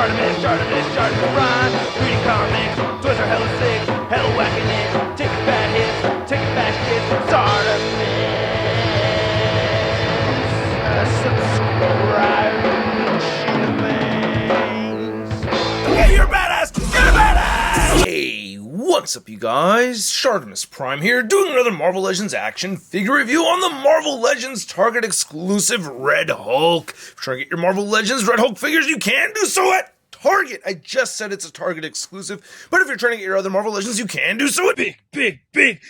ShartimusPrime. Reading comics, toys are hella sick, hella whacking it, taking bad hits, taking bad shit. Subscribe. Okay, you're badass. You're badass. Hey, what's up, you guys? ShartimusPrime here, doing another Marvel Legends action figure review on the Marvel Legends Target exclusive Red Hulk. If you're trying to get your Marvel Legends Red Hulk figures, you can do so at Target. I just said it's a Target exclusive, but if you're trying to get your other Marvel Legends, you can do so at big.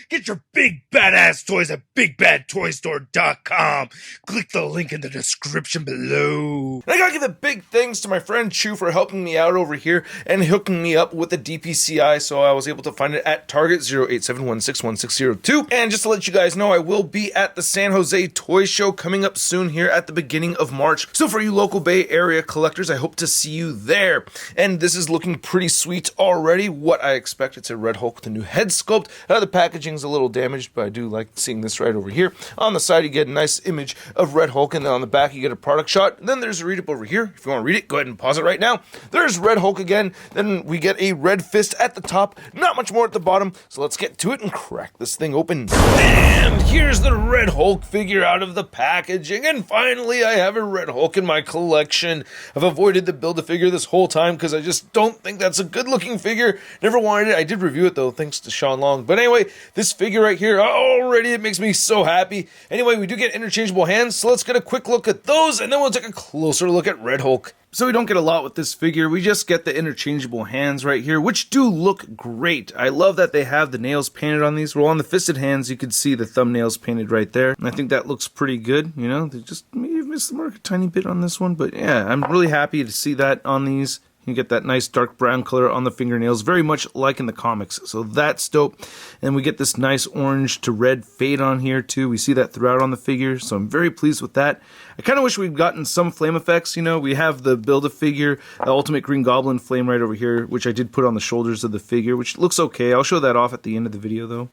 Get your big badass toys at BigBadToyStore.com. Click the link in the description below. And I gotta give a big thanks to my friend Chu for helping me out over here and hooking me up with the DPCI, so I was able to find it at Target 0871611602. And just to let you guys know, I will be at the San Jose Toy Show coming up soon here at the beginning of March. So for you local Bay Area collectors, I hope to see you there. And this is looking pretty sweet already. What I expect, it's a Red Hulk, the new head sculpt. The packaging's a little damaged, but I do like seeing this right over here. On the side, you get a nice image of Red Hulk, and then on the back, you get a product shot. And then there's a read-up over here. If you want to read it, go ahead and pause it right now. There's Red Hulk again. Then we get a red fist at the top. Not much more at the bottom. So let's get to it and crack this thing open. And here's the Red Hulk figure out of the packaging. And finally, I have a Red Hulk in my collection. I've avoided the Build-A-Figure this whole time because I just don't think that's a good-looking figure. Never wanted it. I did review it, though, thanks to Sean Long. But anyway, this figure right here, already it makes me so happy. Anyway, we do get interchangeable hands, so let's get a quick look at those, and then we'll take a closer look at Red Hulk. So we don't get a lot with this figure, we just get the interchangeable hands right here, which do look great. I love that they have the nails painted on these. Well, on the fisted hands, you could see the thumbnails painted right there, and I think that looks pretty good, you know. They just maybe missed the mark a tiny bit on this one, but yeah, I'm really happy to see that on these. You get that nice dark brown color on the fingernails, very much like in the comics, so that's dope. And we get this nice orange to red fade on here too. We see that throughout on the figure, so I'm very pleased with that. I kind of wish we'd gotten some flame effects, you know. We have the Build-A-Figure, the Ultimate Green Goblin flame right over here, which I did put on the shoulders of the figure, which looks okay. I'll show that off at the end of the video though.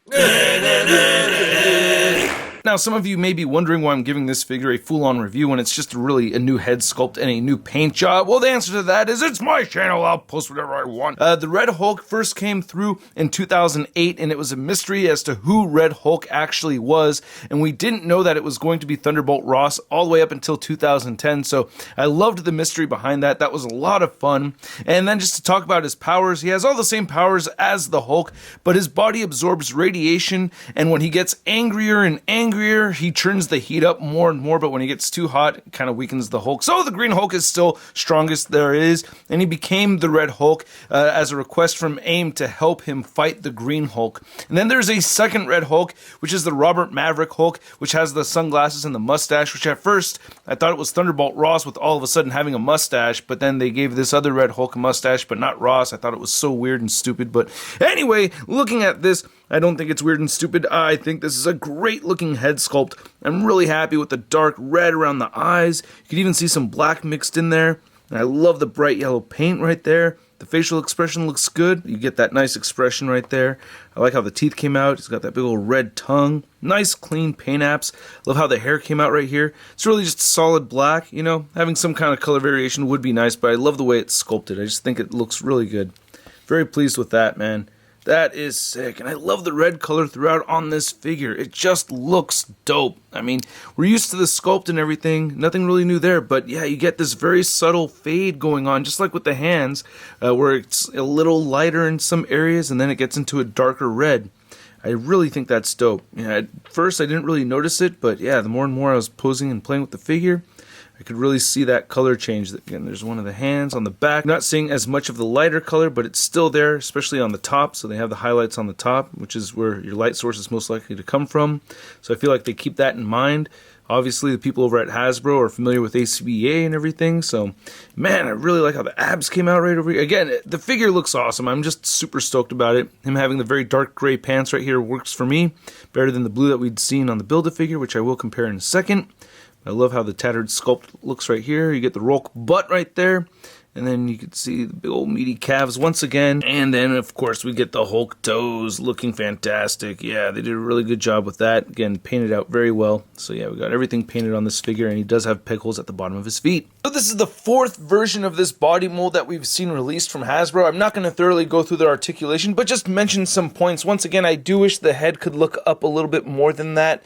Now, some of you may be wondering why I'm giving this figure a full-on review when it's just really a new head sculpt and a new paint job. Well, the answer to that is it's my channel. I'll post whatever I want. The Red Hulk first came through in 2008, and it was a mystery as to who Red Hulk actually was, and we didn't know that it was going to be Thunderbolt Ross all the way up until 2010, so I loved the mystery behind that. That was a lot of fun. And then just to talk about his powers, he has all the same powers as the Hulk, but his body absorbs radiation, and when he gets angrier and angrier, he turns the heat up more and more, but when he gets too hot, it kind of weakens the Hulk. So the Green Hulk is still strongest there is, and he became the Red Hulk as a request from AIM to help him fight the Green Hulk. And then there's a second Red Hulk, which is the Robert Maverick Hulk, which has the sunglasses and the mustache, which at first I thought it was Thunderbolt Ross with all of a sudden having a mustache, but then they gave this other Red Hulk a mustache, but not Ross. I thought it was so weird and stupid, but anyway, looking at this, I don't think it's weird and stupid. I think this is a great looking head sculpt. I'm really happy with the dark red around the eyes. You can even see some black mixed in there. And I love the bright yellow paint right there. The facial expression looks good. You get that nice expression right there. I like how the teeth came out. He's got that big old red tongue. Nice clean paint apps. Love how the hair came out right here. It's really just solid black. You know, having some kind of color variation would be nice, but I love the way it's sculpted. I just think it looks really good. Very pleased with that, man. That is sick, and I love the red color throughout on this figure. It just looks dope. I mean, we're used to the sculpt and everything, nothing really new there, but yeah, you get this very subtle fade going on, just like with the hands, where it's a little lighter in some areas, and then it gets into a darker red. I really think that's dope. Yeah, at first I didn't really notice it, but yeah, the more and more I was posing and playing with the figure, I could really see that color change. Again, there's one of the hands on the back. Not seeing as much of the lighter color, but it's still there, especially on the top. So they have the highlights on the top, which is where your light source is most likely to come from. So I feel like they keep that in mind. Obviously, the people over at Hasbro are familiar with ACBA and everything. So, man, I really like how the abs came out right over here. Again, the figure looks awesome. I'm just super stoked about it. Him having the very dark gray pants right here works for me. Better than the blue that we'd seen on the Build-A-Figure, which I will compare in a second. I love how the tattered sculpt looks right here. You get the Rolk butt right there. And then you can see the big old meaty calves once again. And then, of course, we get the Hulk toes looking fantastic. Yeah, they did a really good job with that. Again, painted out very well. So yeah, we got everything painted on this figure, and he does have peg holes at the bottom of his feet. So this is the 4th version of this body mold that we've seen released from Hasbro. I'm not going to thoroughly go through the articulation, but just mention some points. Once again, I do wish the head could look up a little bit more than that.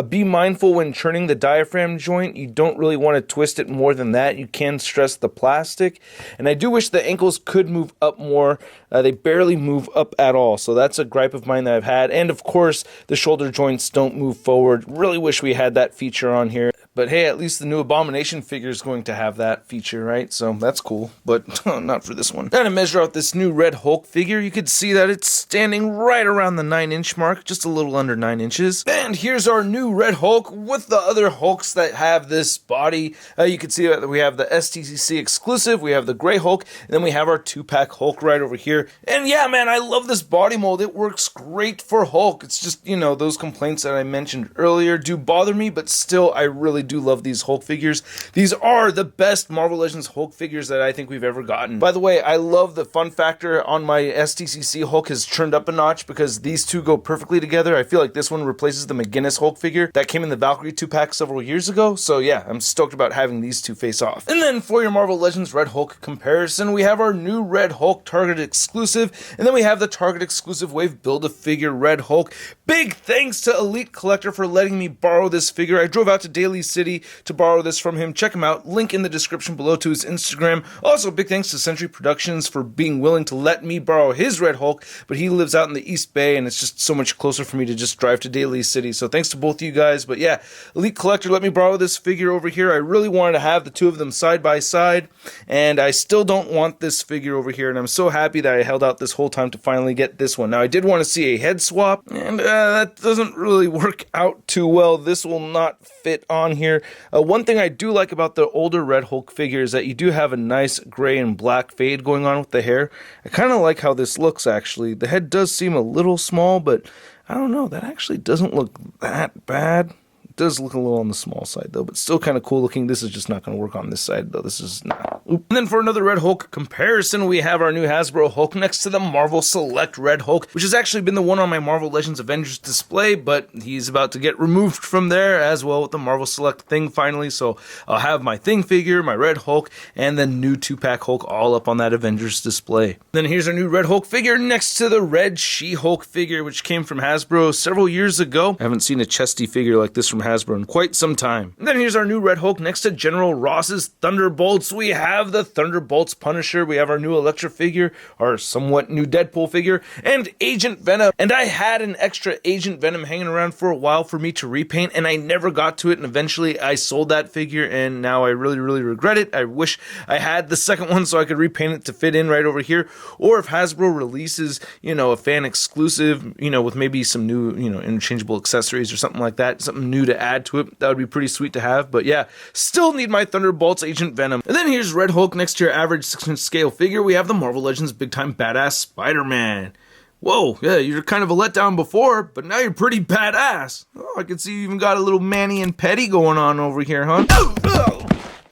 Be mindful when turning the diaphragm joint. You don't really want to twist it more than that. You can stress the plastic. And I do wish the ankles could move up more. They barely move up at all. So that's a gripe of mine that I've had. And of course, the shoulder joints don't move forward. Really wish we had that feature on here. But hey, at least the new Abomination figure is going to have that feature, right? So that's cool, but not for this one. Now to measure out this new Red Hulk figure, you can see that it's standing right around the 9-inch mark, just a little under 9 inches. And here's our new Red Hulk with the other Hulks that have this body. You can see that we have the STCC exclusive, we have the Gray Hulk, and then we have our 2-pack Hulk right over here. And yeah, man, I love this body mold. It works great for Hulk. It's just, you know, those complaints that I mentioned earlier do bother me, but still, I really do love these Hulk figures. These are the best Marvel Legends Hulk figures that I think we've ever gotten. By the way, I love the fun factor on my STCC Hulk has turned up a notch because these two go perfectly together. I feel like this one replaces the McGinnis Hulk figure that came in the Valkyrie 2-pack several years ago. So yeah, I'm stoked about having these two face off. And then for your Marvel Legends Red Hulk comparison, we have our new Red Hulk Target exclusive, and then we have the Target exclusive Wave Build-A-Figure Red Hulk. Big thanks to Elite Collector for letting me borrow this figure. I drove out to Daly City to borrow this from him. Check him out. Link in the description below to his Instagram. Also, big thanks to Century Productions for being willing to let me borrow his Red Hulk, but he lives out in the East Bay, and it's just so much closer for me to just drive to Daly City. So thanks to both of you guys. But yeah, Elite Collector let me borrow this figure over here. I really wanted to have the two of them side by side, and I still don't want this figure over here, and I'm so happy that I held out this whole time to finally get this one. Now, I did want to see a head swap, and that doesn't really work out too well. This will not fit on here. One thing I do like about the older Red Hulk figure is that you do have a nice gray and black fade going on with the hair. I kind of like how this looks, actually. The head does seem a little small, but I don't know, that actually doesn't look that bad. It does look a little on the small side, though, but still kind of cool looking. This is just not going to work on this side, though. This is not. Oop. And then for another Red Hulk comparison, we have our new Hasbro Hulk next to the Marvel Select Red Hulk, which has actually been the one on my Marvel Legends Avengers display, but he's about to get removed from there as well with the Marvel Select Thing finally, so I'll have my Thing figure, my Red Hulk, and the new 2-pack Hulk all up on that Avengers display. Then here's our new Red Hulk figure next to the Red She-Hulk figure, which came from Hasbro several years ago. I haven't seen a chesty figure like this from Hasbro in quite some time. And then here's our new Red Hulk next to General Ross's Thunderbolts. We have the Thunderbolts Punisher, we have our new Elektra figure, our somewhat new Deadpool figure, and Agent Venom. And I had an extra Agent Venom hanging around for a while for me to repaint, and I never got to it, and eventually I sold that figure, and now I really, really regret it. I wish I had the second one so I could repaint it to fit in right over here, or if Hasbro releases, you know, a fan exclusive, you know, with maybe some new, you know, interchangeable accessories or something like that, something new to add to it, that would be pretty sweet to have. But yeah, still need my Thunderbolts Agent Venom. And then here's Red Hulk next to your average 6-inch scale figure. We have the Marvel Legends Big Time Badass Spider-Man. Whoa, yeah, you're kind of a letdown before, but now you're pretty badass. Oh, I can see you even got a little Manny and Petty going on over here, huh?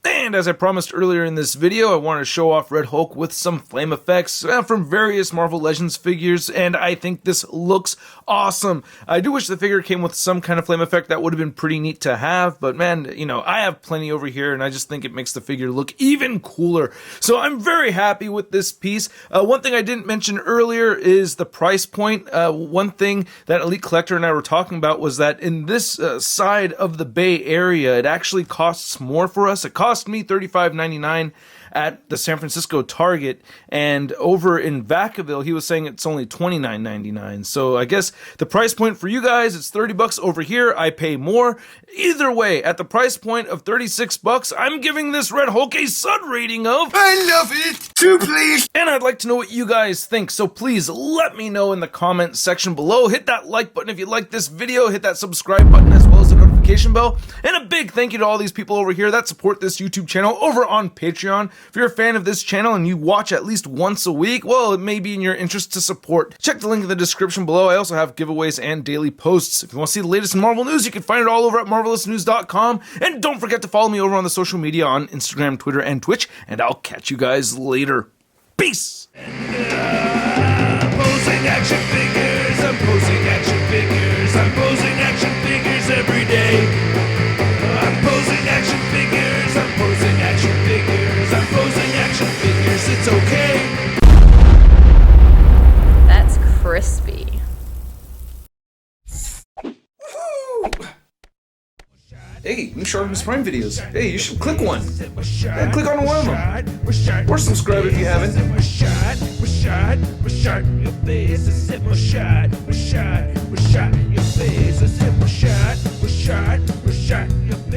And as I promised earlier in this video, I wanted to show off Red Hulk with some flame effects from various Marvel Legends figures, and I think this looks awesome. I do wish the figure came with some kind of flame effect. That would have been pretty neat to have, but man, you know, I have plenty over here, and I just think it makes the figure look even cooler. So I'm very happy with this piece. One thing I didn't mention earlier is the price point. One thing that Elite Collector and I were talking about was that in this side of the Bay Area, it actually costs more for us. It cost me $35.99 at the San Francisco Target, and over in Vacaville, he was saying it's only $29.99. So I guess the price point for you guys, it's $30 over here. I pay more. Either way, at the price point of $36, I'm giving this Red Hulk a Sun rating of I love it! 2 please! And I'd like to know what you guys think, so please let me know in the comment section below. Hit that like button if you like this video, hit that subscribe button as well as the notification bell, and a big thank you to all these people over here that support this YouTube channel over on Patreon. If you're a fan of this channel and you watch at least once a week, well, it may be in your interest to support. Check the link in the description below. I also have giveaways and daily posts. If you want to see the latest in Marvel news, you can find it all over at marvelousnews.com. And don't forget to follow me over on the social media on Instagram, Twitter, and Twitch. And I'll catch you guys later. Peace! Posing action figures, I'm posing action figures, I'm posing action figures every day. I'm posing action figures, I'm posing action figures, I'm posing action figures, it's okay. That's crispy. Hey, new ShartimusPrime videos. Hey, you should click one. Yeah, click on one of them. Or subscribe if you haven't. Your face, a simple shot. Your face, a simple shot. Your face.